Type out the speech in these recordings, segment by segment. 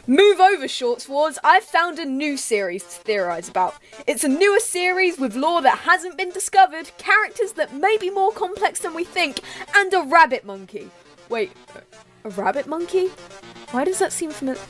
Move over, Shorts Wars, I've found a new series to theorise about. It's a newer series with lore that hasn't been discovered, characters that may be more complex than we think, and a rabbit monkey. Wait, a rabbit monkey? Why does that seem familiar?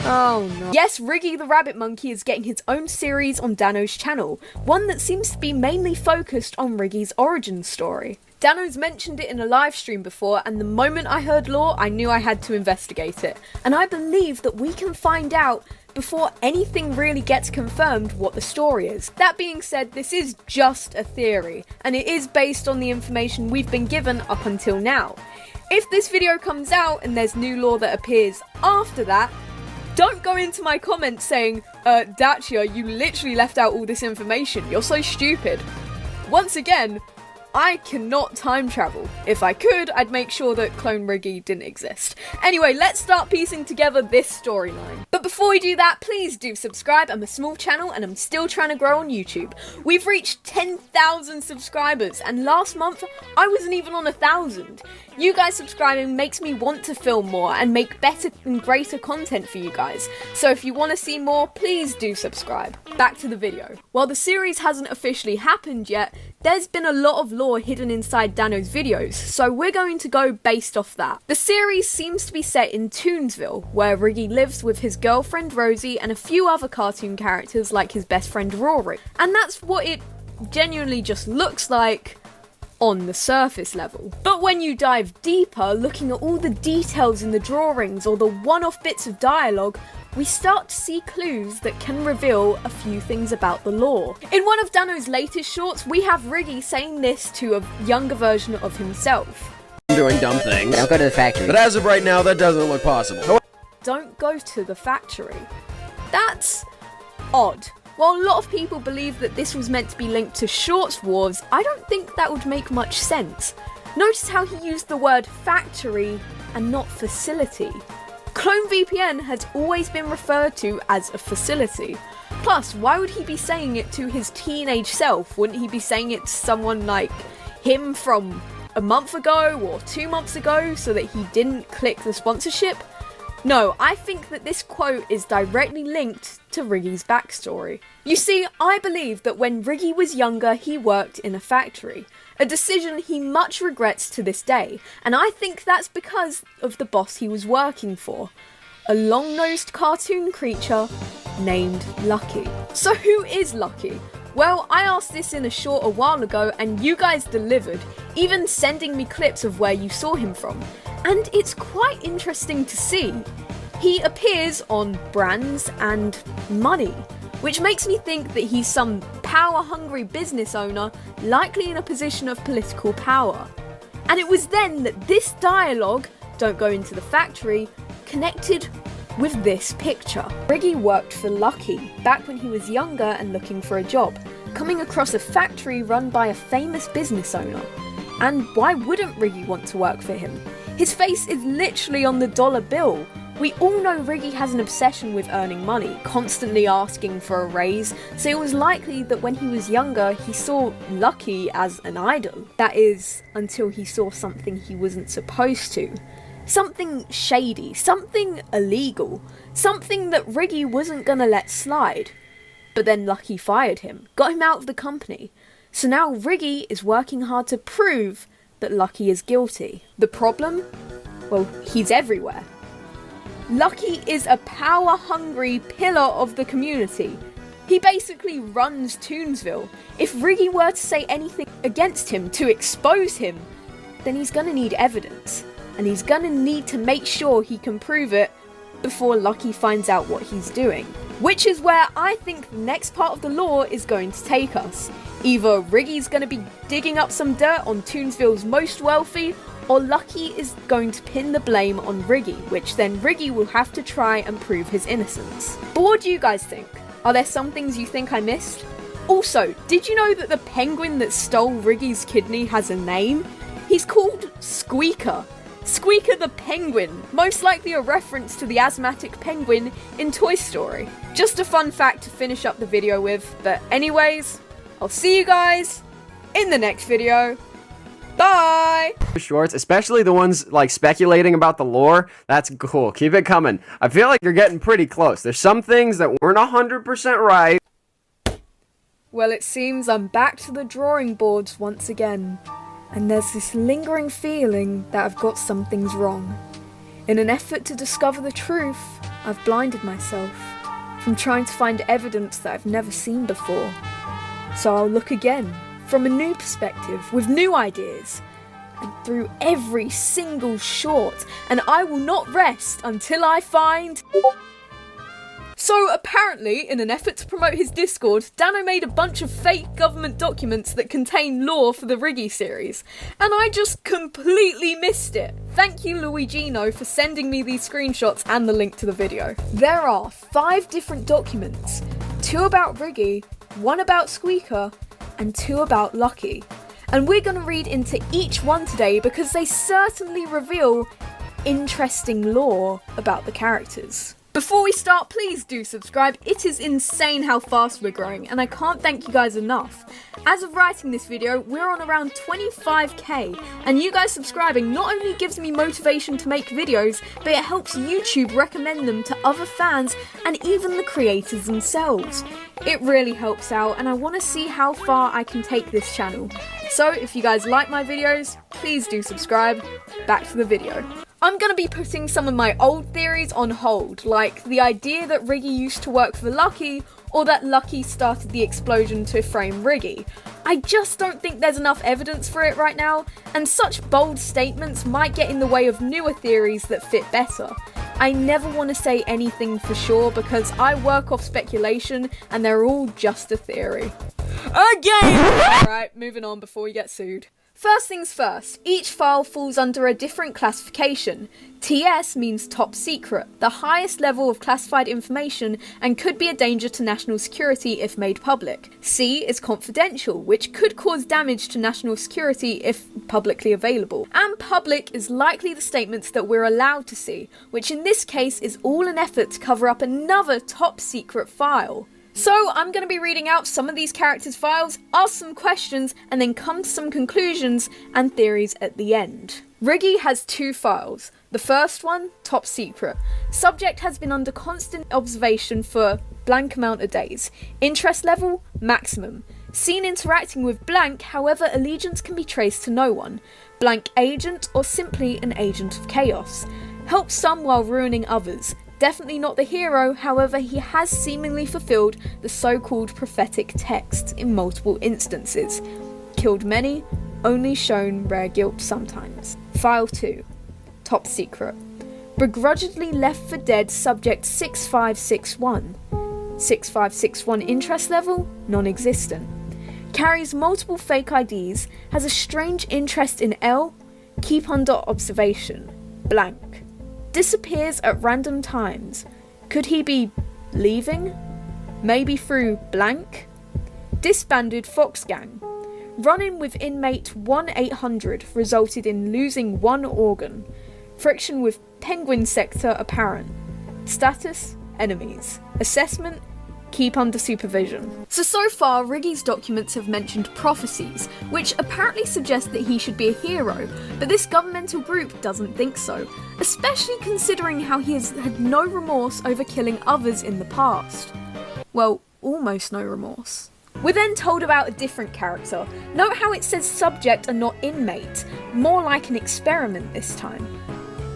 Oh no. Yes, Riggy the rabbit monkey is getting his own series on Dano's channel, one that seems to be mainly focused on Riggy's origin story. Dano's mentioned it in a live stream before, and the moment I heard lore, I knew I had to investigate it. And I believe that we can find out before anything really gets confirmed what the story is. That being said, this is just a theory, and it is based on the information we've been given up until now. If this video comes out and there's new lore that appears after that, don't go into my comments saying, Dacia, you literally left out all this information, you're so stupid. Once again, I cannot time travel. If I could, I'd make sure that Clone Riggy didn't exist. Anyway, let's start piecing together this storyline. But before we do that, please do subscribe. I'm a small channel and I'm still trying to grow on YouTube. We've reached 10,000 subscribers, and last month I wasn't even on 1,000. You guys subscribing makes me want to film more and make better and greater content for you guys. So if you want to see more, please do subscribe. Back to the video. While the series hasn't officially happened yet, there's been a lot of lore hidden inside Dano's videos, so we're going to go based off that. The series seems to be set in Toonsville, where Riggy lives with his girlfriend Rosie and a few other cartoon characters like his best friend Rory. And that's what it genuinely just looks like on the surface level. But when you dive deeper, looking at all the details in the drawings or the one-off bits of dialogue, we start to see clues that can reveal a few things about the lore. In one of Dano's latest shorts, we have Riggy saying this to a younger version of himself. I'm doing dumb things. Don't go to the factory. But as of right now, that doesn't look possible. Don't go to the factory. That's odd. While a lot of people believe that this was meant to be linked to Shorts Wars, I don't think that would make much sense. Notice how he used the word factory and not facility. Clone VPN has always been referred to as a facility. Plus, why would he be saying it to his teenage self? Wouldn't he be saying it to someone like him from a month ago or 2 months ago so that he didn't click the sponsorship? No, I think that this quote is directly linked to Riggy's backstory. You see, I believe that when Riggy was younger, he worked in a factory. A decision he much regrets to this day, and I think that's because of the boss he was working for. A long-nosed cartoon creature named Lucky. So who is Lucky? Well, I asked this in a short a while ago and you guys delivered, even sending me clips of where you saw him from. And it's quite interesting to see. He appears on brands and money, which makes me think that he's some power-hungry business owner, likely in a position of political power. And it was then that this dialogue, don't go into the factory, connected with this picture. Riggy worked for Lucky back when he was younger and looking for a job, coming across a factory run by a famous business owner. And why wouldn't Riggy want to work for him? His face is literally on the dollar bill. We all know Riggy has an obsession with earning money, constantly asking for a raise, so it was likely that when he was younger he saw Lucky as an idol. That is, until he saw something he wasn't supposed to. Something shady, something illegal, something that Riggy wasn't gonna let slide. But then Lucky fired him, got him out of the company. So now Riggy is working hard to prove that Lucky is guilty. The problem? Well, he's everywhere. Lucky is a power-hungry pillar of the community. He basically runs Toonsville. If Riggy were to say anything against him to expose him, then he's gonna need evidence. And he's gonna need to make sure he can prove it before Lucky finds out what he's doing. Which is where I think the next part of the lore is going to take us. Either Riggy's gonna be digging up some dirt on Toonsville's most wealthy, or Lucky is going to pin the blame on Riggy, which then Riggy will have to try and prove his innocence. But what do you guys think? Are there some things you think I missed? Also, did you know that the penguin that stole Riggy's kidney has a name? He's called Squeaker. Squeaker the penguin, most likely a reference to the asthmatic penguin in Toy Story. Just a fun fact to finish up the video with, but anyways, I'll see you guys in the next video. Bye! Shorts, especially the ones like speculating about the lore. That's cool. Keep it coming. I feel like you're getting pretty close. There's some things that weren't 100% right. Well, it seems I'm back to the drawing boards once again, and there's this lingering feeling that I've got some things wrong. In an effort to discover the truth, I've blinded myself from trying to find evidence that I've never seen before. So I'll look again, from a new perspective, with new ideas, and through every single short, and I will not rest until I find... So apparently, in an effort to promote his Discord, Dano made a bunch of fake government documents that contain lore for the Riggy series, and I just completely missed it. Thank you, Luigino, for sending me these screenshots and the link to the video. There are 5 different documents, 2 about Riggy, 1 about Squeaker, and 2 about Lucky. And we're going to read into each one today because they certainly reveal interesting lore about the characters. Before we start, please do subscribe. It is insane how fast we're growing, and I can't thank you guys enough. As of writing this video, we're on around 25k, and you guys subscribing not only gives me motivation to make videos, but it helps YouTube recommend them to other fans and even the creators themselves. It really helps out, and I want to see how far I can take this channel. So if you guys like my videos, please do subscribe. Back to the video. I'm going to be putting some of my old theories on hold, like the idea that Riggy used to work for Lucky, or that Lucky started the explosion to frame Riggy. I just don't think there's enough evidence for it right now, and such bold statements might get in the way of newer theories that fit better. I never want to say anything for sure because I work off speculation and they're all just a theory. Again! Alright, moving on before we get sued. First things first, each file falls under a different classification. TS means top secret, the highest level of classified information and could be a danger to national security if made public. C is confidential, which could cause damage to national security if publicly available. And public is likely the statements that we're allowed to see, which in this case is all an effort to cover up another top secret file. So I'm going to be reading out some of these characters' files, ask some questions, and then come to some conclusions and theories at the end. Riggy has 2 files. The first one, top secret. Subject has been under constant observation for blank amount of days. Interest level, maximum. Seen interacting with blank, however allegiance can be traced to no one. Blank agent or simply an agent of chaos. Helps some while ruining others. Definitely not the hero, however he has seemingly fulfilled the so-called prophetic texts in multiple instances. Killed many, only shown rare guilt sometimes. File 2. Top secret. Begrudgingly left for dead subject 6561. 6561 interest level, non-existent. Carries multiple fake IDs, has a strange interest in L, keep under observation. Blank. Disappears at random times. Could he be leaving? Maybe through blank? Disbanded Fox Gang. Run-in with inmate 1-800 resulted in losing 1 organ. Friction with Penguin Sector apparent. Status, enemies. Assessment, keep under supervision. So far, Riggy's documents have mentioned prophecies, which apparently suggest that he should be a hero, but this governmental group doesn't think so, especially considering how he has had no remorse over killing others in the past. Well, almost no remorse. We're then told about a different character. Note how it says subject and not inmate, more like an experiment this time.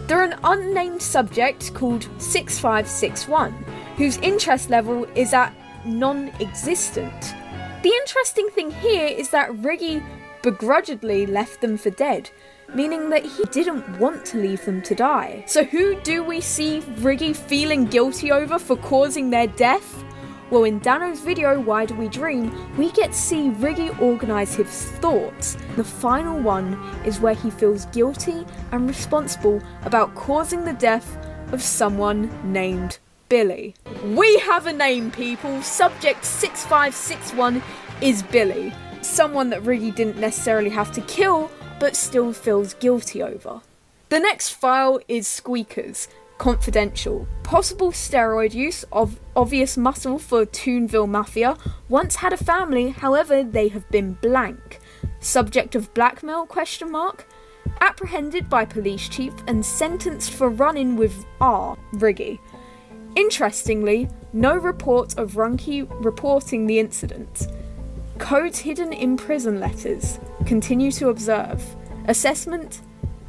They're an unnamed subject called 6561, whose interest level is at non-existent. The interesting thing here is that Riggy begrudgingly left them for dead, meaning that he didn't want to leave them to die. So who do we see Riggy feeling guilty over for causing their death? Well, in Dano's video, Why Do We Dream, we get to see Riggy organise his thoughts. The final one is where he feels guilty and responsible about causing the death of someone named Billy. We have a name, people. Subject 6561 is Billy. Someone that Riggy didn't necessarily have to kill, but still feels guilty over. The next file is Squeakers. Confidential. Possible steroid use of obvious muscle for Toonville Mafia. Once had a family, however they have been blank. subject of blackmail, apprehended by police chief and sentenced for run-in with Riggy. Interestingly, no report of Runky reporting the incident. Codes hidden in prison letters. Continue to observe. Assessment,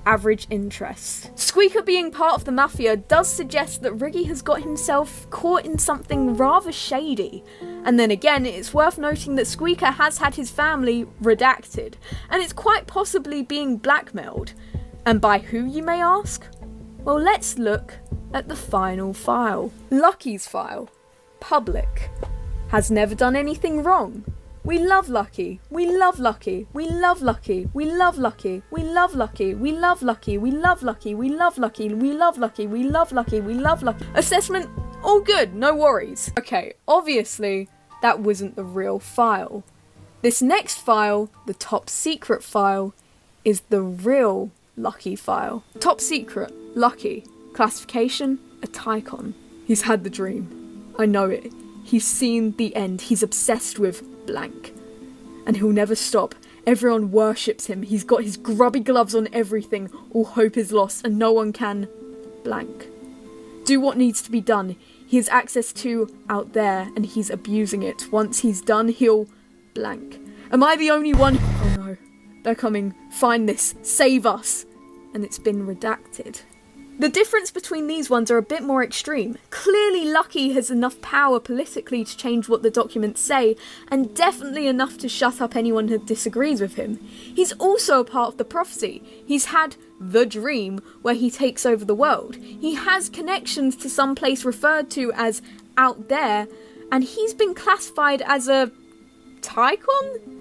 average interest. Squeaker being part of the mafia does suggest that Riggy has got himself caught in something rather shady. And then again, it's worth noting that Squeaker has had his family redacted, and it's quite possibly being blackmailed. And by who, you may ask? Well, let's look at the final file. Lucky's file. Public. Has never done anything wrong. We love Lucky. We love Lucky. We love Lucky. We love Lucky. We love Lucky. We love Lucky. We love Lucky. We love Lucky. We love Lucky. We love Lucky. We love Lucky. Assessment, all good, no worries. Okay, obviously, that wasn't the real file. This next file, the top secret file, is the real Lucky file. Top secret, Lucky. Classification, a Tycon. He's had the dream. I know it. He's seen the end. He's obsessed with blank. And he'll never stop. Everyone worships him. He's got his grubby gloves on everything. All hope is lost and no one can blank. Do what needs to be done. He has access to out there and he's abusing it. Once he's done, he'll blank. Am I the only one? Oh no. They're coming. Find this. Save us. And it's been redacted. The difference between these ones are a bit more extreme. Clearly Lucky has enough power politically to change what the documents say, and definitely enough to shut up anyone who disagrees with him. He's also a part of the prophecy. He's had the dream where he takes over the world. He has connections to some place referred to as out there, and he's been classified as a Tycon?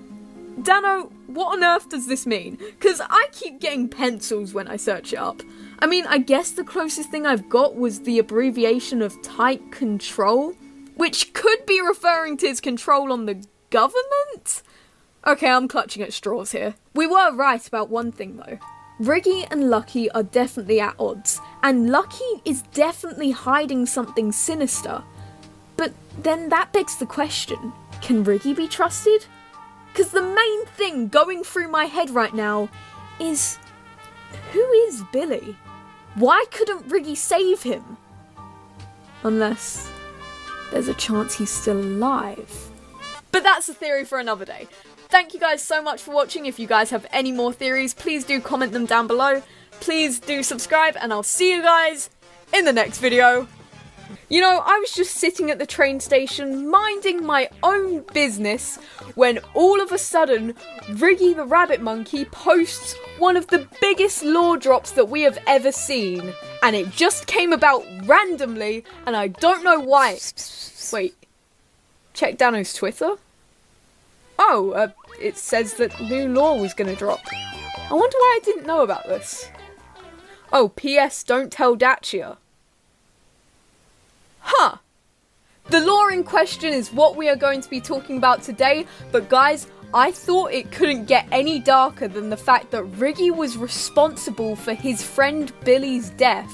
Dano, what on earth does this mean? Because I keep getting pencils when I search it up. I mean, I guess the closest thing I've got was the abbreviation of tight control, which could be referring to his control on the government? Okay, I'm clutching at straws here. We were right about one thing though. Riggy and Lucky are definitely at odds, and Lucky is definitely hiding something sinister. But then that begs the question, can Riggy be trusted? Because the main thing going through my head right now is, who is Billy? Why couldn't Riggy save him? Unless there's a chance he's still alive. But that's a theory for another day. Thank you guys so much for watching. If you guys have any more theories, please do comment them down below. Please do subscribe, and I'll see you guys in the next video. You know, I was just sitting at the train station minding my own business when all of a sudden Riggy the rabbit monkey posts one of the biggest lore drops that we have ever seen, and it just came about randomly and I don't know why. Wait, check Dano's Twitter? Oh, it says that new lore was gonna drop. I wonder why I didn't know about this. Oh, P.S. don't tell Dacia. Huh. The lore in question is what we are going to be talking about today, but guys, I thought it couldn't get any darker than the fact that Riggy was responsible for his friend Billy's death.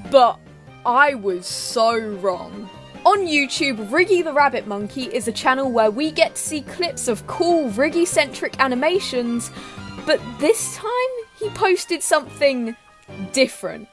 But I was so wrong. On YouTube, Riggy the Rabbit Monkey is a channel where we get to see clips of cool Riggy-centric animations, but this time he posted something different.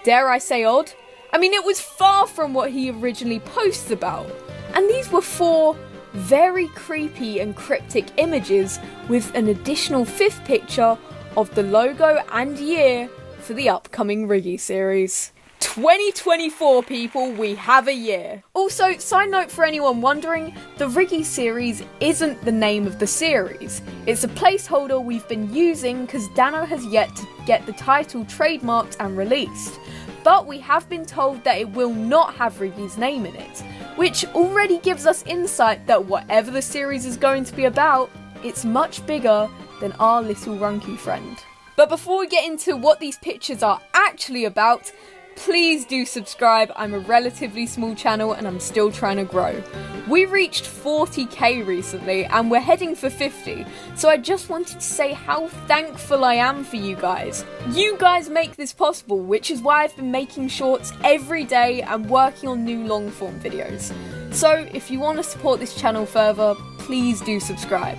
Dare I say odd? I mean, it was far from what he originally posts about. And these were 4 very creepy and cryptic images with an additional 5th picture of the logo and year for the upcoming Riggy series. 2024 people, we have a year. Also, side note for anyone wondering, the Riggy series isn't the name of the series. It's a placeholder we've been using because Dano has yet to get the title trademarked and released. But we have been told that it will not have Riggy's name in it, which already gives us insight that whatever the series is going to be about, it's much bigger than our little Runky friend. But before we get into what these pictures are actually about, please do subscribe. I'm a relatively small channel and I'm still trying to grow. We reached 40k recently and we're heading for 50, so I just wanted to say how thankful I am for you guys. You guys make this possible, which is why I've been making shorts every day and working on new long form videos. So if you want to support this channel further, please do subscribe.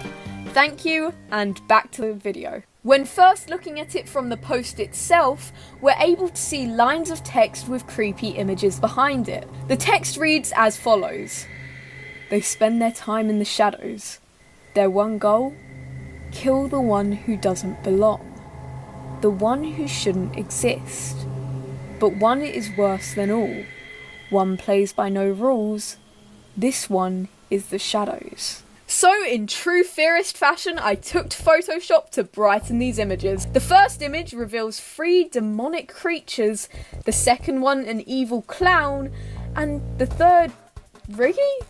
Thank you, and back to the video. When first looking at it from the post itself, we're able to see lines of text with creepy images behind it. The text reads as follows. They spend their time in the shadows. Their one goal? Kill the one who doesn't belong. The one who shouldn't exist. But one is worse than all. One plays by no rules. This one is the shadows. So, in true theorist fashion, I took to Photoshop to brighten these images. The first image reveals 3 demonic creatures, the second one an evil clown, and the third... Riggy?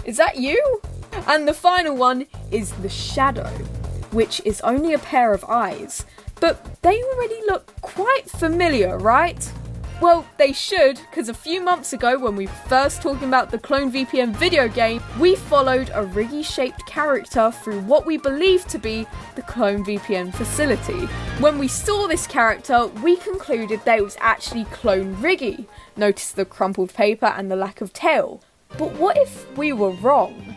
Is that you? And the final one is the shadow, which is only a pair of eyes. But they already look quite familiar, right? Well, they should, because a few months ago when we were first talking about the Clone VPN video game, we followed a Riggy-shaped character through what we believe to be the Clone VPN facility. When we saw this character, we concluded that it was actually Clone Riggy. Notice the crumpled paper and the lack of tail. But what if we were wrong?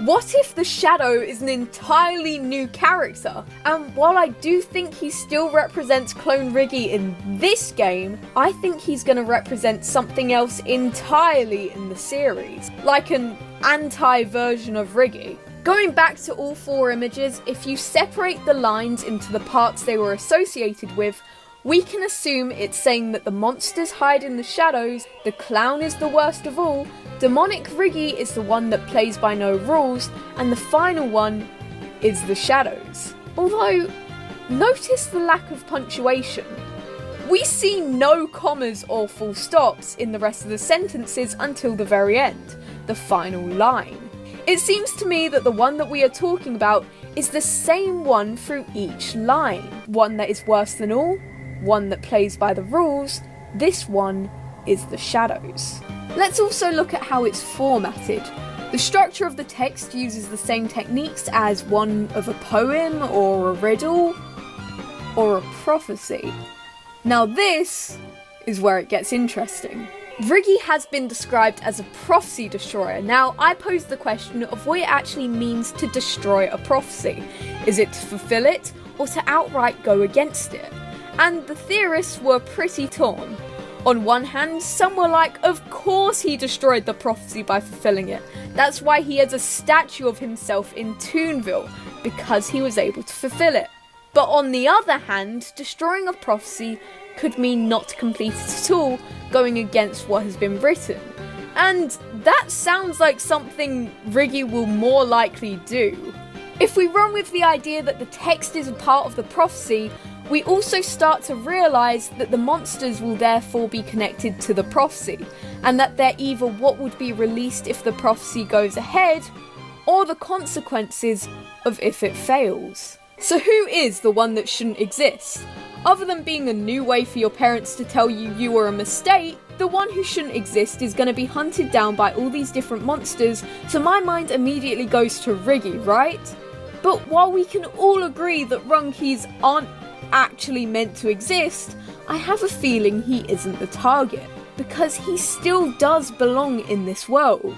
What if the Shadow is an entirely new character? And while I do think he still represents Clone Riggy in this game, I think he's going to represent something else entirely in the series. Like an anti-version of Riggy. Going back to all 4 images, if you separate the lines into the parts they were associated with, we can assume it's saying that the monsters hide in the shadows, the clown is the worst of all, demonic Riggy is the one that plays by no rules, and the final one is the shadows. Although, notice the lack of punctuation. We see no commas or full stops in the rest of the sentences until the very end, the final line. It seems to me that the one that we are talking about is the same one through each line. One that is worse than all, one that plays by the rules, this one is the shadows. Let's also look at how it's formatted. The structure of the text uses the same techniques as one of a poem or a riddle or a prophecy. Now this is where it gets interesting. Riggy has been described as a prophecy destroyer. Now I pose the question of what it actually means to destroy a prophecy. Is it to fulfill it or to outright go against it? And the theorists were pretty torn. On one hand, some were like, of course he destroyed the prophecy by fulfilling it. That's why he has a statue of himself in Toonville, because he was able to fulfill it. But on the other hand, destroying a prophecy could mean not to complete it at all, going against what has been written. And that sounds like something Riggy will more likely do. If we run with the idea that the text is a part of the prophecy, we also start to realise that the monsters will therefore be connected to the prophecy, and that they're either what would be released if the prophecy goes ahead, or the consequences of if it fails. So who is the one that shouldn't exist? Other than being a new way for your parents to tell you you were a mistake, the one who shouldn't exist is going to be hunted down by all these different monsters, so my mind immediately goes to Riggy, right? But while we can all agree that Runkeys aren't actually meant to exist, I have a feeling he isn't the target, because he still does belong in this world.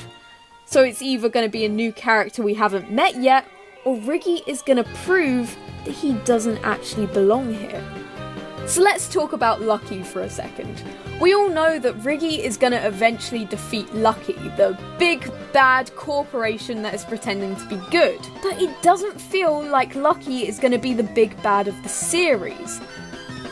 So it's either going to be a new character we haven't met yet, or Riggy is going to prove that he doesn't actually belong here. So let's talk about Lucky for a second. We all know that Riggy is going to eventually defeat Lucky, the big bad corporation that is pretending to be good. But it doesn't feel like Lucky is going to be the big bad of the series.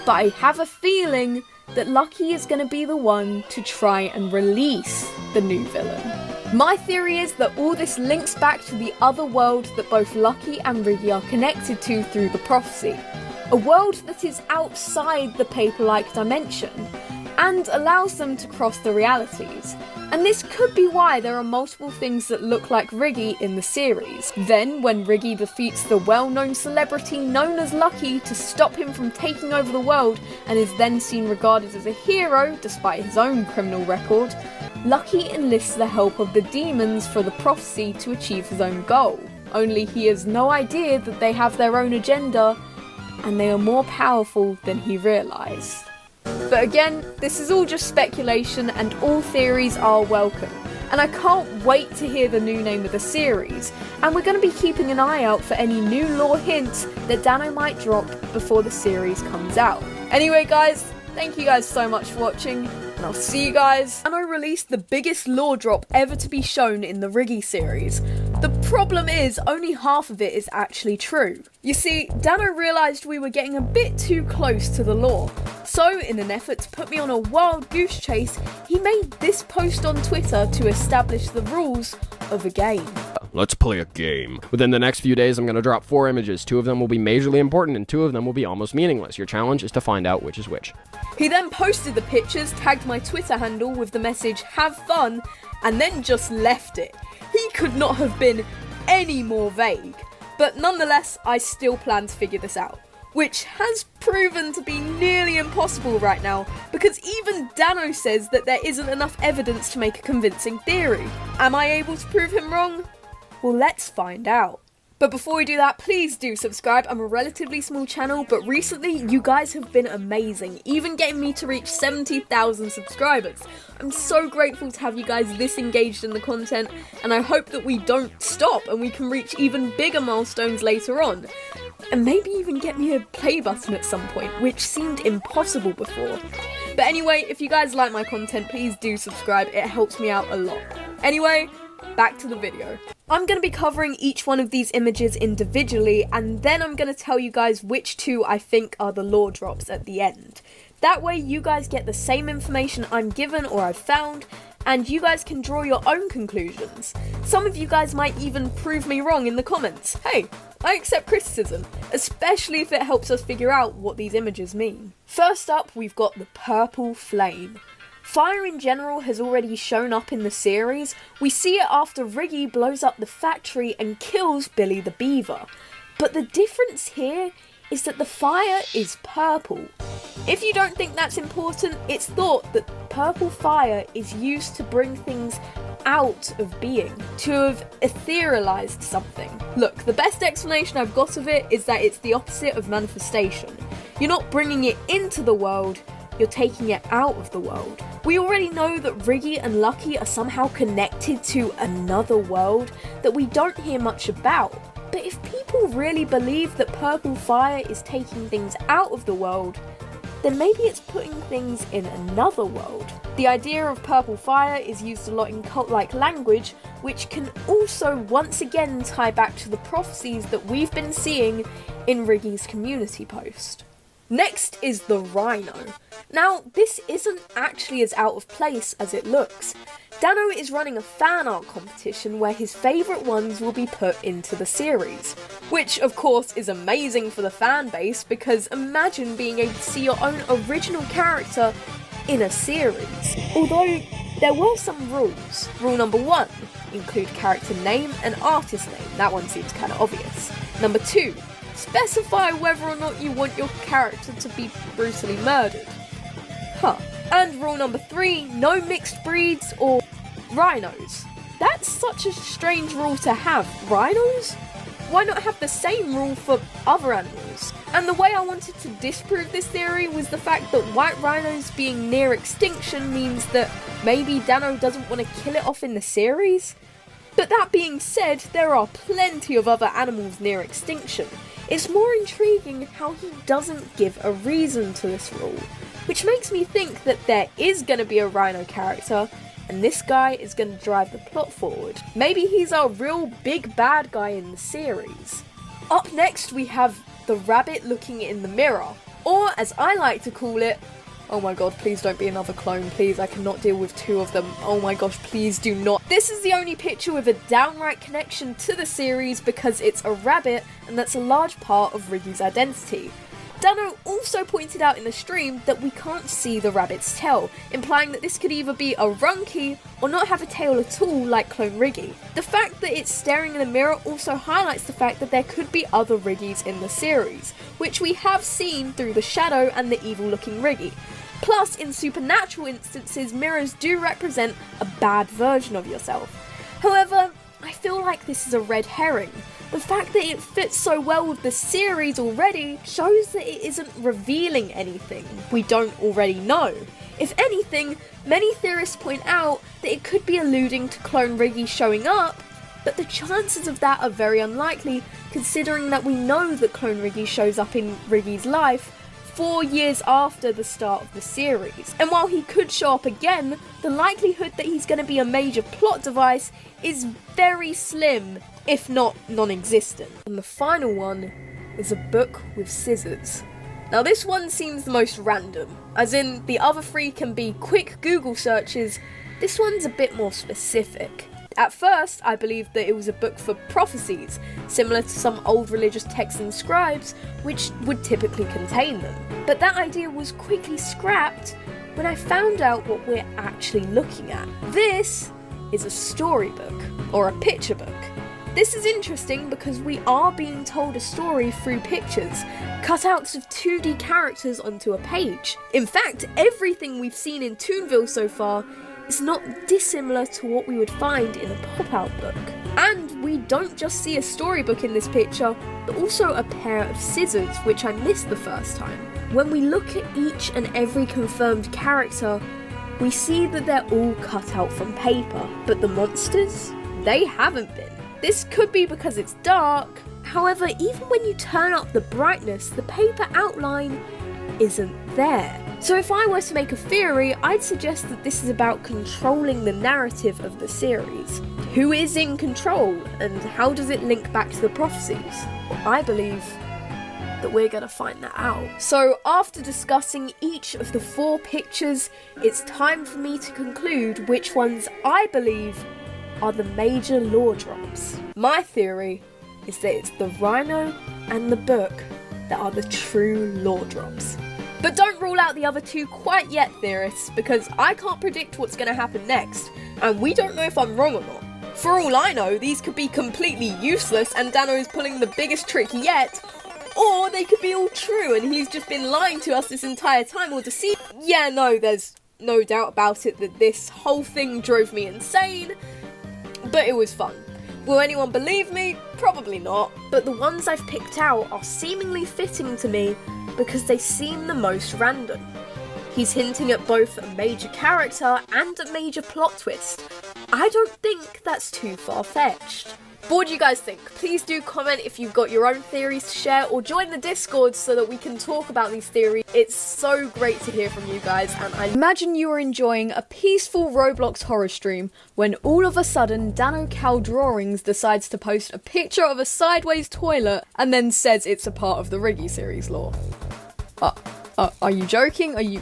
But I have a feeling that Lucky is going to be the one to try and release the new villain. My theory is that all this links back to the other world that both Lucky and Riggy are connected to through the prophecy. A world that is outside the paper-like dimension, and allows them to cross the realities. And this could be why there are multiple things that look like Riggy in the series. Then, when Riggy defeats the well-known celebrity known as Lucky to stop him from taking over the world, and is then seen regarded as a hero despite his own criminal record, Lucky enlists the help of the demons for the prophecy to achieve his own goal. Only he has no idea that they have their own agenda, and they are more powerful than he realised. But again, this is all just speculation and all theories are welcome. and I can't wait to hear the new name of the series. And we're going to be keeping an eye out for any new lore hints that Dano might drop before the series comes out. Anyway guys, thank you guys so much for watching, and I'll see you guys. Dano released the biggest lore drop ever to be shown in the Riggy series. The problem is, only half of it is actually true. You see, Dano realised we were getting a bit too close to the lore. So, in an effort to put me on a wild goose chase, he made this post on Twitter to establish the rules of a game. Let's play a game. Within the next few days, I'm going to drop 4 images. 2 of them will be majorly important, and 2 of them will be almost meaningless. Your challenge is to find out which is which. He then posted the pictures, tagged my Twitter handle with the message, "Have fun," and then just left it. He could not have been any more vague. But nonetheless, I still plan to figure this out, which has proven to be nearly impossible right now, because even Dano says that there isn't enough evidence to make a convincing theory. Am I able to prove him wrong? Well, let's find out. But before we do that, please do subscribe. I'm a relatively small channel, but recently you guys have been amazing, even getting me to reach 70,000 subscribers. I'm so grateful to have you guys this engaged in the content, and I hope that we don't stop and we can reach even bigger milestones later on. And maybe even get me a play button at some point, which seemed impossible before. But anyway, if you guys like my content, please do subscribe. It helps me out a lot. Anyway, back to the video. I'm going to be covering each one of these images individually, and then I'm going to tell you guys which 2 I think are the lore drops at the end. That way you guys get the same information I'm given or I've found, and you guys can draw your own conclusions. Some of you guys might even prove me wrong in the comments. Hey, I accept criticism, especially if it helps us figure out what these images mean. First up, we've got the purple flame. Fire in general has already shown up in the series. We see it after Riggy blows up the factory and kills Billy the Beaver. But the difference here is that the fire is purple. If you don't think that's important, it's thought that purple fire is used to bring things out of being, to have etherealized something. Look, the best explanation I've got of it is that it's the opposite of manifestation. You're not bringing it into the world, you're taking it out of the world. We already know that Riggy and Lucky are somehow connected to another world that we don't hear much about. But if people really believe that purple fire is taking things out of the world, then maybe it's putting things in another world. The idea of purple fire is used a lot in cult-like language, which can also once again tie back to the prophecies that we've been seeing in Riggy's community post. Next is the rhino. Now, this isn't actually as out of place as it looks. Dano is running a fan art competition where his favourite ones will be put into the series, which of course is amazing for the fan base, because imagine being able to see your own original character in a series. Although, there were some rules. Rule number 1, include character name and artist name. That one seems kind of obvious. Number 2, specify whether or not you want your character to be brutally murdered. And rule number 3, no mixed breeds or rhinos. That's such a strange rule to have. Rhinos? Why not have the same rule for other animals? And the way I wanted to disprove this theory was the fact that white rhinos being near extinction means that maybe Dano doesn't want to kill it off in the series. But that being said, there are plenty of other animals near extinction. It's more intriguing how he doesn't give a reason to this rule, which makes me think that there is going to be a rhino character, and this guy is going to drive the plot forward. Maybe he's our real big bad guy in the series. Up next we have the rabbit looking in the mirror, or as I like to call it, oh my god, please don't be another clone, please, I cannot deal with 2 of them, oh my gosh, please do not. This is the only picture with a downright connection to the series because it's a rabbit, and that's a large part of Riggy's identity. Dano also pointed out in the stream that we can't see the rabbit's tail, implying that this could either be a runky or not have a tail at all like clone Riggy. The fact that it's staring in a mirror also highlights the fact that there could be other Riggys in the series, which we have seen through the shadow and the evil looking Riggy. Plus, in supernatural instances, mirrors do represent a bad version of yourself. However, I feel like this is a red herring. The fact that it fits so well with the series already shows that it isn't revealing anything we don't already know. If anything, many theorists point out that it could be alluding to clone Riggy showing up, but the chances of that are very unlikely, considering that we know that clone Riggy shows up in Riggy's life 4 years after the start of the series. And while he could show up again, the likelihood that he's going to be a major plot device is very slim, if not non-existent. And the final one is a book with scissors. Now this one seems the most random, as in the other three can be quick Google searches, this one's a bit more specific. At first, I believed that it was a book for prophecies, similar to some old religious texts and scribes, which would typically contain them. But that idea was quickly scrapped when I found out what we're actually looking at. This is a storybook, or a picture book. This is interesting because we are being told a story through pictures, cutouts of 2D characters onto a page. In fact, everything we've seen in Toonville so far is not dissimilar to what we would find in a pop-out book. And we don't just see a storybook in this picture, but also a pair of scissors, which I missed the first time. When we look at each and every confirmed character, we see that they're all cut out from paper, but the monsters, they haven't been. This could be because it's dark, however, even when you turn up the brightness, the paper outline isn't there. So if I were to make a theory, I'd suggest that this is about controlling the narrative of the series. Who is in control, and how does it link back to the prophecies? Well, I believe that we're going to find that out. So after discussing each of the 4 pictures, it's time for me to conclude which ones I believe are the major lore drops. My theory is that it's the rhino and the book that are the true lore drops. But don't rule out the other 2 quite yet, theorists, because I can't predict what's going to happen next, and we don't know if I'm wrong or not. For all I know, these could be completely useless and Dano is pulling the biggest trick yet, or they could be all true and he's just been lying to us this entire time or deceived. Yeah, no, there's no doubt about it that this whole thing drove me insane, but it was fun. Will anyone believe me? Probably not. But the ones I've picked out are seemingly fitting to me because they seem the most random. He's hinting at both a major character and a major plot twist. I don't think that's too far-fetched. But what do you guys think? Please do comment if you've got your own theories to share, or join the Discord so that we can talk about these theories. It's so great to hear from you guys, and I imagine you are enjoying a peaceful Roblox horror stream when all of a sudden Dano Cal Drawings decides to post a picture of a sideways toilet and then says it's a part of the Riggy series lore. Are you joking? Are you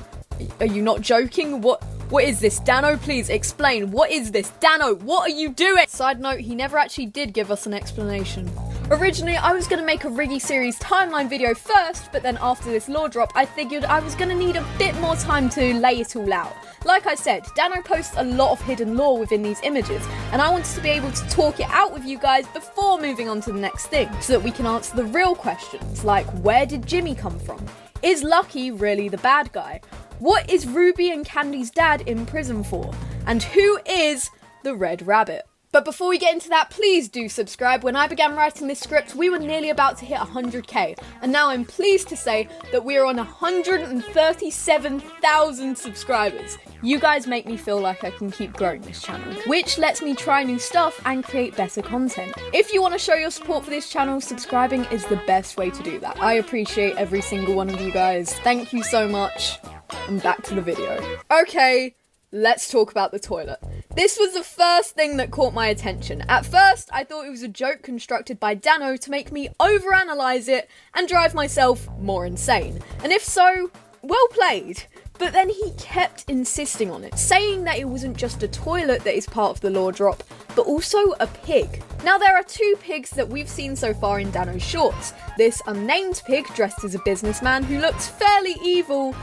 not joking? What is this? Dano, please explain. What is this? Dano, what are you doing? Side note, he never actually did give us an explanation. Originally, I was going to make a Riggy series timeline video first, but then after this lore drop, I figured I was going to need a bit more time to lay it all out. Like I said, Dano posts a lot of hidden lore within these images, and I wanted to be able to talk it out with you guys before moving on to the next thing, so that we can answer the real questions, like where did Jimmy come from? Is Lucky really the bad guy? What is Ruby and Candy's dad in prison for? And who is the Red Rabbit? But before we get into that, please do subscribe. When I began writing this script, we were nearly about to hit 100k, and now I'm pleased to say that we are on 137,000 subscribers. You guys make me feel like I can keep growing this channel, which lets me try new stuff and create better content. If you want to show your support for this channel, subscribing is the best way to do that. I appreciate every single one of you guys. Thank you so much. And back to the video. Okay, let's talk about the toilet. This was the first thing that caught my attention. At first, I thought it was a joke constructed by Dano to make me overanalyze it and drive myself more insane. And if so, well played. But then he kept insisting on it, saying that it wasn't just a toilet that is part of the lore drop, but also a pig. Now there are 2 pigs that we've seen so far in Dano's shorts. This unnamed pig dressed as a businessman who looks fairly evil,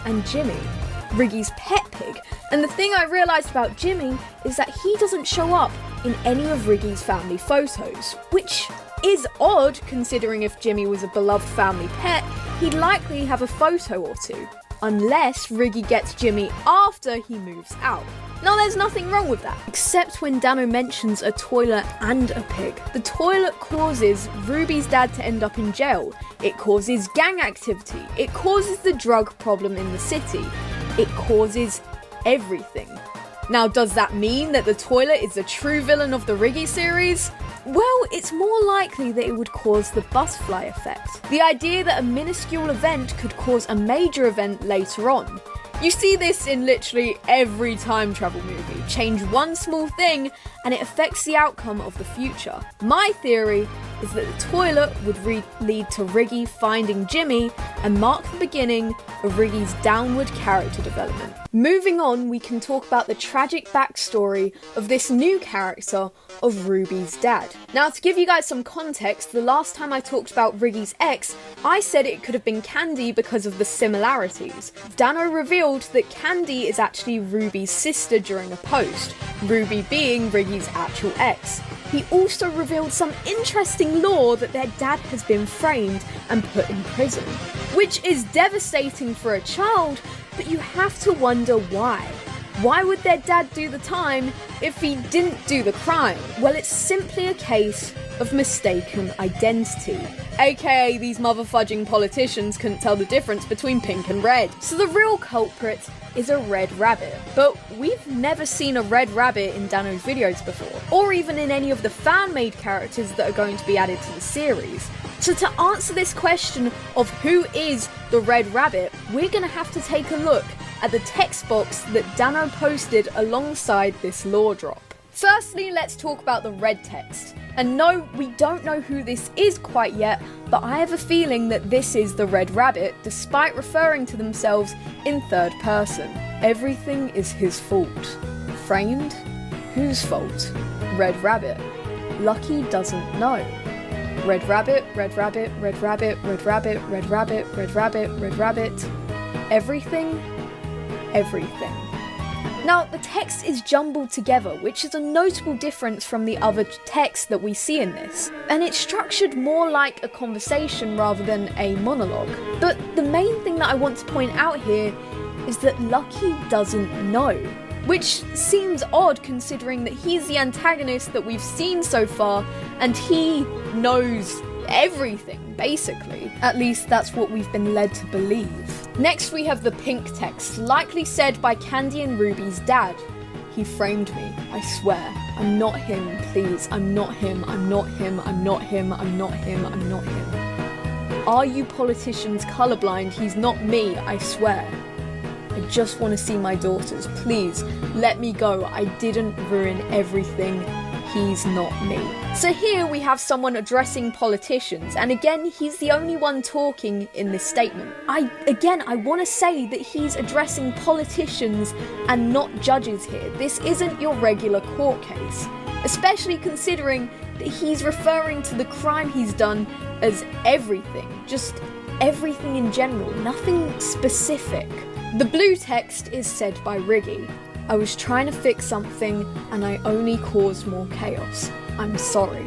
and Jimmy, Riggy's pet pig. And the thing I realised about Jimmy is that he doesn't show up in any of Riggy's family photos, which is odd considering if Jimmy was a beloved family pet, he'd likely have a photo or 2, unless Riggy gets Jimmy after he moves out. Now there's nothing wrong with that, except when Dano mentions a toilet and a pig. The toilet causes Ruby's dad to end up in jail, it causes gang activity, it causes the drug problem in the city. It causes everything. Now, does that mean that the toilet is the true villain of the Riggy series? Well, it's more likely that it would cause the butterfly effect. The idea that a minuscule event could cause a major event later on. You see this in literally every time travel movie. Change one small thing and it affects the outcome of the future. My theory is that the toilet would lead to Riggy finding Jimmy and mark the beginning of Riggy's downward character development. Moving on, we can talk about the tragic backstory of this new character of Ruby's dad. Now, to give you guys some context, the last time I talked about Riggy's ex, I said it could have been Candy because of the similarities. Dano revealed that Candy is actually Ruby's sister during a post, Ruby being Riggy's actual ex. He also revealed some interesting lore that their dad has been framed and put in prison, which is devastating for a child, but you have to wonder why. Why would their dad do the time if he didn't do the crime? Well, it's simply a case of mistaken identity. AKA these motherfudging politicians couldn't tell the difference between pink and red. So the real culprit is a red rabbit. But we've never seen a red rabbit in Dano's videos before, or even in any of the fan-made characters that are going to be added to the series. So to answer this question of who is the Red Rabbit, we're going to have to take a look at the text box that Dano posted alongside this lore drop. Firstly, let's talk about the red text. And no, we don't know who this is quite yet, but I have a feeling that this is the Red Rabbit, despite referring to themselves in third person. Everything is his fault. Framed? Whose fault? Red Rabbit. Lucky doesn't know. Red Rabbit, Red Rabbit, Red Rabbit, Red Rabbit, Red Rabbit, Red Rabbit, Red Rabbit. Everything? Everything. Now, the text is jumbled together, which is a notable difference from the other text that we see in this, and it's structured more like a conversation rather than a monologue. But the main thing that I want to point out here is that Lucky doesn't know, which seems odd considering that he's the antagonist that we've seen so far, and he knows everything, basically. At least that's what we've been led to believe. Next we have the pink text, likely said by Candy and Ruby's dad. He framed me, I swear. I'm not him, please. I'm not him, I'm not him, I'm not him, I'm not him, I'm not him. Are you politicians colorblind? He's not me, I swear. I just want to see my daughters. Please, let me go. I didn't ruin everything. He's not me. So here we have someone addressing politicians, and again, he's the only one talking in this statement. I want to say that he's addressing politicians and not judges here. This isn't your regular court case, especially considering that he's referring to the crime he's done as everything, just everything in general, nothing specific. The blue text is said by Riggy. I was trying to fix something and I only caused more chaos. I'm sorry.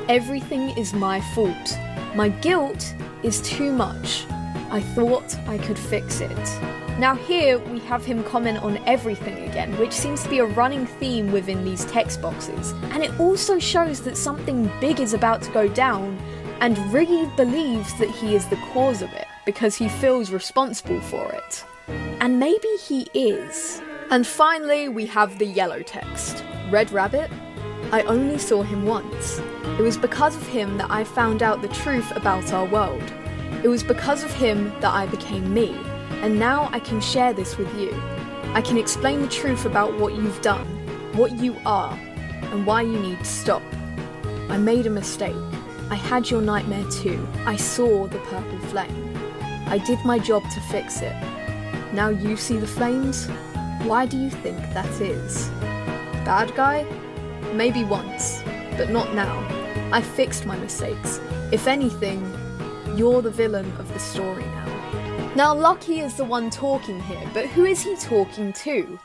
Everything is my fault. My guilt is too much. I thought I could fix it. Now here we have him comment on everything again, which seems to be a running theme within these text boxes. And it also shows that something big is about to go down, and Riggy believes that he is the cause of it because he feels responsible for it. And maybe he is. And finally, we have the yellow text. Red Rabbit? I only saw him once. It was because of him that I found out the truth about our world. It was because of him that I became me, and now I can share this with you. I can explain the truth about what you've done, what you are, and why you need to stop. I made a mistake. I had your nightmare too. I saw the purple flame. I did my job to fix it. Now you see the flames? Why do you think that is? Bad guy? Maybe once, but not now. I fixed my mistakes. If anything, you're the villain of the story now. Now Lucky is the one talking here, but who is he talking to?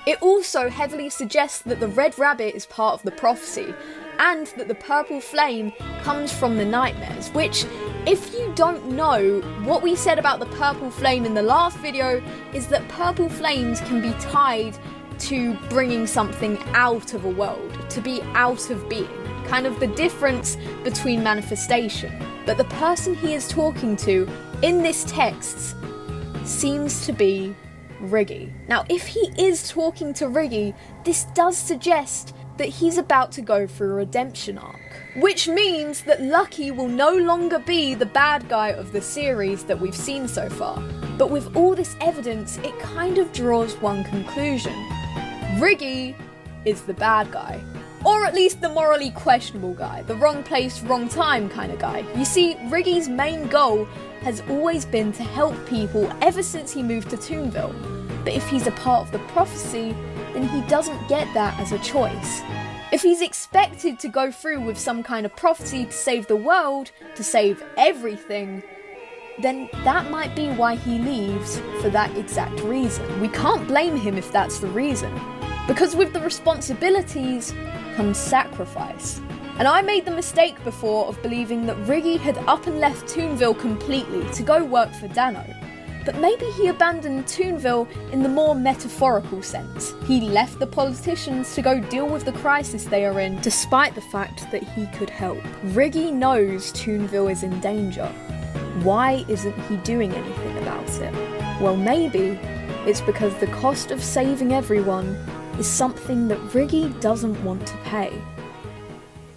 It also heavily suggests that the Red Rabbit is part of the prophecy, and that the purple flame comes from the nightmares, which, if you don't know, what we said about the purple flame in the last video is that purple flames can be tied to bringing something out of a world, to be out of being, kind of the difference between manifestation. But the person he is talking to in this text seems to be Riggy. Now, if he is talking to Riggy, this does suggest that he's about to go through a redemption arc. Which means that Lucky will no longer be the bad guy of the series that we've seen so far. But with all this evidence, it kind of draws one conclusion. Riggy is the bad guy. Or at least the morally questionable guy, the wrong place, wrong time kind of guy. You see, Riggy's main goal has always been to help people ever since he moved to Toonville. But if he's a part of the prophecy, then he doesn't get that as a choice. If he's expected to go through with some kind of prophecy to save the world, to save everything, then that might be why he leaves for that exact reason. We can't blame him if that's the reason, because with the responsibilities comes sacrifice. And I made the mistake before of believing that Riggy had up and left Toonville completely to go work for Dano. But maybe he abandoned Toonville in the more metaphorical sense. He left the politicians to go deal with the crisis they are in, despite the fact that he could help. Riggy knows Toonville is in danger. Why isn't he doing anything about it? Well, maybe it's because the cost of saving everyone is something that Riggy doesn't want to pay.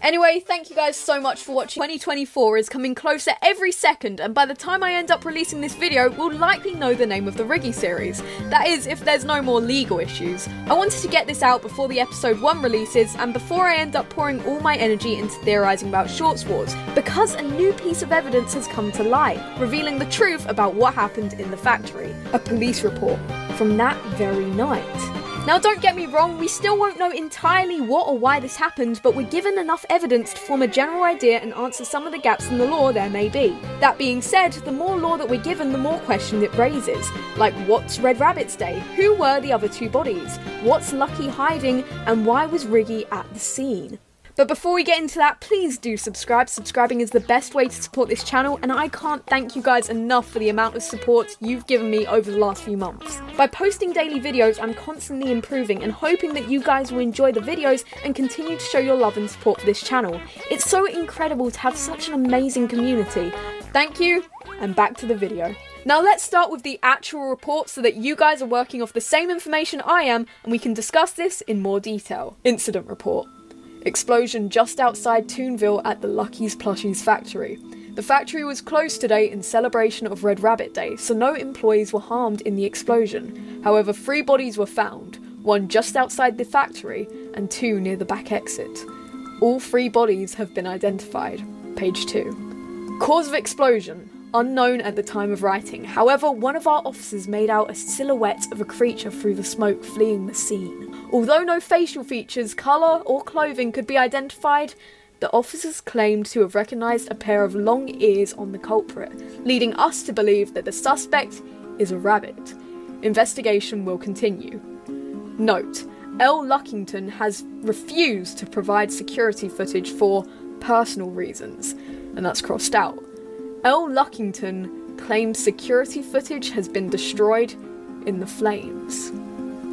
Anyway, thank you guys so much for watching. 2024 is coming closer every second, and by the time I end up releasing this video, we'll likely know the name of the Riggy series. That is, if there's no more legal issues. I wanted to get this out before the episode 1 releases, and before I end up pouring all my energy into theorising about Shorts Wars, because a new piece of evidence has come to light, revealing the truth about what happened in the factory. A police report from that very night. Now, don't get me wrong, we still won't know entirely what or why this happened, but we're given enough evidence to form a general idea and answer some of the gaps in the lore there may be. That being said, the more lore that we're given, the more questions it raises. Like, what's Red Rabbit's day? Who were the other two bodies? What's Lucky hiding? And why was Riggy at the scene? But before we get into that, please do subscribe. Subscribing is the best way to support this channel, and I can't thank you guys enough for the amount of support you've given me over the last few months. By posting daily videos, I'm constantly improving and hoping that you guys will enjoy the videos and continue to show your love and support for this channel. It's so incredible to have such an amazing community. Thank you, and back to the video. Now let's start with the actual report so that you guys are working off the same information I am, and we can discuss this in more detail. Incident report. Explosion just outside Toonville at the Lucky's Plushies factory. The factory was closed today in celebration of Red Rabbit Day, so no employees were harmed in the explosion. However, 3 bodies were found, 1 just outside the factory and 2 near the back exit. All 3 bodies have been identified. Page 2. Cause of explosion. Unknown at the time of writing. However, one of our officers made out a silhouette of a creature through the smoke fleeing the scene. Although no facial features, colour or clothing could be identified, the officers claimed to have recognised a pair of long ears on the culprit, leading us to believe that the suspect is a rabbit. Investigation will continue. Note: L. Luckington has refused to provide security footage for personal reasons, and that's crossed out. L. Luckington claims security footage has been destroyed in the flames.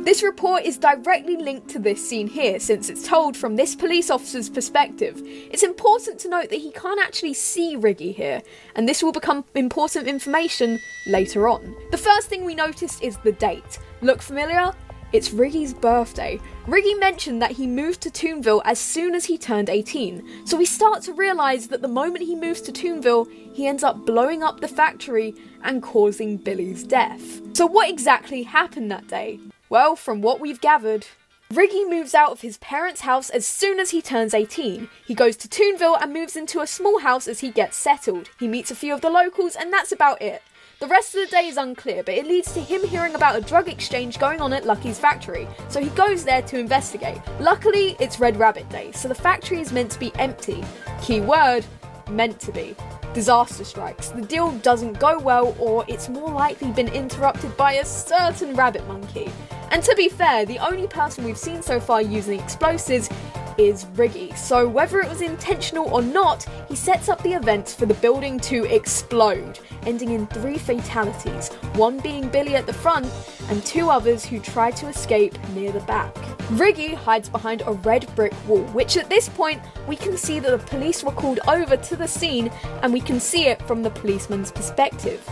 This report is directly linked to this scene here, since it's told from this police officer's perspective. It's important to note that he can't actually see Riggy here, and this will become important information later on. The first thing we noticed is the date. Look familiar? It's Riggy's birthday. Riggy mentioned that he moved to Toonville as soon as he turned 18, so we start to realise that the moment he moves to Toonville, he ends up blowing up the factory and causing Billy's death. So what exactly happened that day? Well, from what we've gathered, Riggy moves out of his parents' house as soon as he turns 18. He goes to Toonville and moves into a small house as he gets settled. He meets a few of the locals, and that's about it. The rest of the day is unclear, but it leads to him hearing about a drug exchange going on at Lucky's factory, so he goes there to investigate. Luckily, it's Red Rabbit Day, so the factory is meant to be empty. Key word, meant to be. Disaster strikes. The deal doesn't go well, or it's more likely been interrupted by a certain rabbit monkey. And to be fair, the only person we've seen so far using explosives is Riggy, so whether it was intentional or not, he sets up the events for the building to explode, ending in 3 fatalities, 1 being Billy at the front, and 2 others who tried to escape near the back. Riggy hides behind a red brick wall, which at this point, we can see that the police were called over to the scene, and we can see it from the policeman's perspective.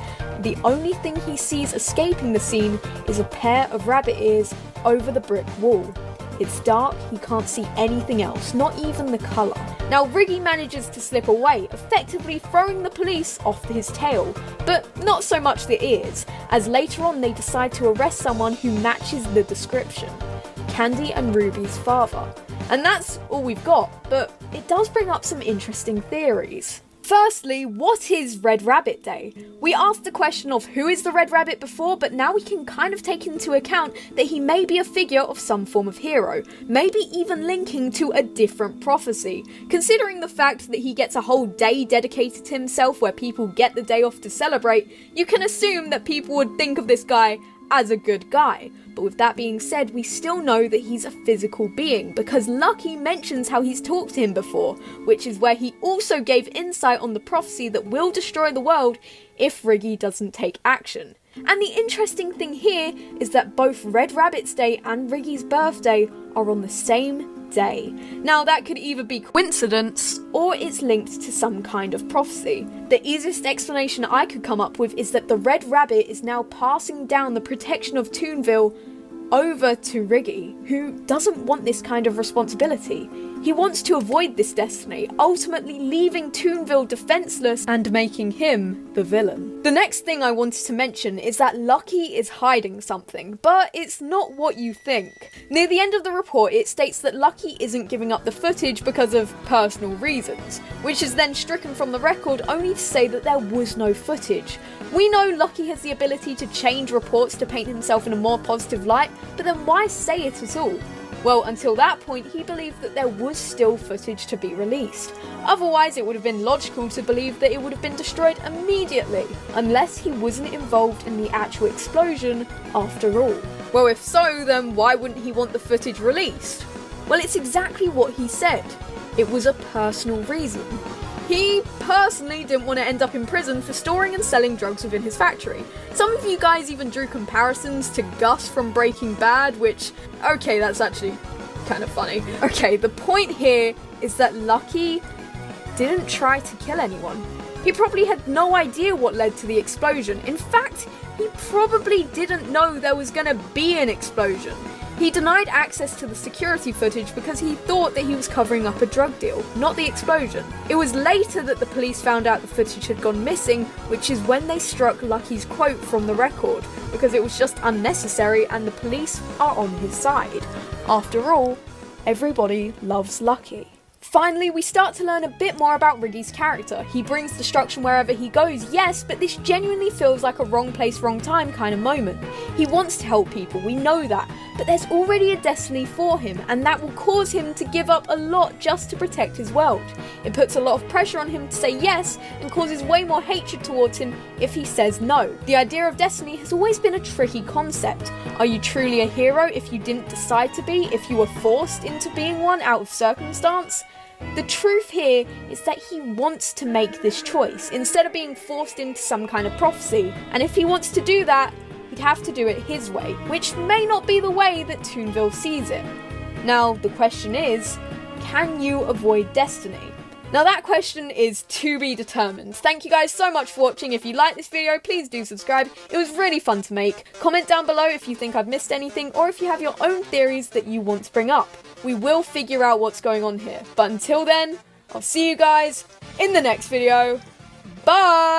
the only thing he sees escaping the scene is a pair of rabbit ears over the brick wall. It's dark, he can't see anything else, not even the colour. Now Riggy manages to slip away, effectively throwing the police off his tail, but not so much the ears, as later on they decide to arrest someone who matches the description. Candy and Ruby's father. And that's all we've got, but it does bring up some interesting theories. Firstly, what is Red Rabbit Day? We asked the question of who is the Red Rabbit before, but now we can kind of take into account that he may be a figure of some form of hero, maybe even linking to a different prophecy. Considering the fact that he gets a whole day dedicated to himself where people get the day off to celebrate, you can assume that people would think of this guy as a good guy. But with that being said, we still know that he's a physical being, because Lucky mentions how he's talked to him before, which is where he also gave insight on the prophecy that will destroy the world if Riggy doesn't take action. And the interesting thing here is that both Red Rabbit's Day and Riggy's birthday are on the same day. Now that could either be coincidence or it's linked to some kind of prophecy. The easiest explanation I could come up with is that the Red Rabbit is now passing down the protection of Toonville over to Riggy, who doesn't want this kind of responsibility. He wants to avoid this destiny, ultimately leaving Toonville defenseless and making him the villain. The next thing I wanted to mention is that Lucky is hiding something, but it's not what you think. Near the end of the report, it states that Lucky isn't giving up the footage because of personal reasons, which is then stricken from the record only to say that there was no footage. We know Lucky has the ability to change reports to paint himself in a more positive light, but then why say it at all? Well, until that point, he believed that there was still footage to be released. Otherwise, it would have been logical to believe that it would have been destroyed immediately, unless he wasn't involved in the actual explosion after all. Well, if so, then why wouldn't he want the footage released? Well, it's exactly what he said. It was a personal reason. He personally didn't want to end up in prison for storing and selling drugs within his factory. Some of you guys even drew comparisons to Gus from Breaking Bad, which, okay, that's actually kind of funny. Okay, the point here is that Lucky didn't try to kill anyone. He probably had no idea what led to the explosion. In fact, he probably didn't know there was gonna be an explosion. He denied access to the security footage because he thought that he was covering up a drug deal, not the explosion. It was later that the police found out the footage had gone missing, which is when they struck Lucky's quote from the record, because it was just unnecessary and the police are on his side. After all, everybody loves Lucky. Finally, we start to learn a bit more about Riggy's character. He brings destruction wherever he goes, yes, but this genuinely feels like a wrong place, wrong time kind of moment. He wants to help people, we know that, but there's already a destiny for him, and that will cause him to give up a lot just to protect his world. It puts a lot of pressure on him to say yes, and causes way more hatred towards him if he says no. The idea of destiny has always been a tricky concept. Are you truly a hero if you didn't decide to be, if you were forced into being one out of circumstance? The truth here is that he wants to make this choice, instead of being forced into some kind of prophecy, and if he wants to do that, he'd have to do it his way, which may not be the way that Toonville sees it. Now, the question is, can you avoid destiny? Now that question is to be determined. Thank you guys so much for watching. If you like this video, please do subscribe. It was really fun to make. Comment down below if you think I've missed anything, or if you have your own theories that you want to bring up. We will figure out what's going on here. But until then, I'll see you guys in the next video. Bye!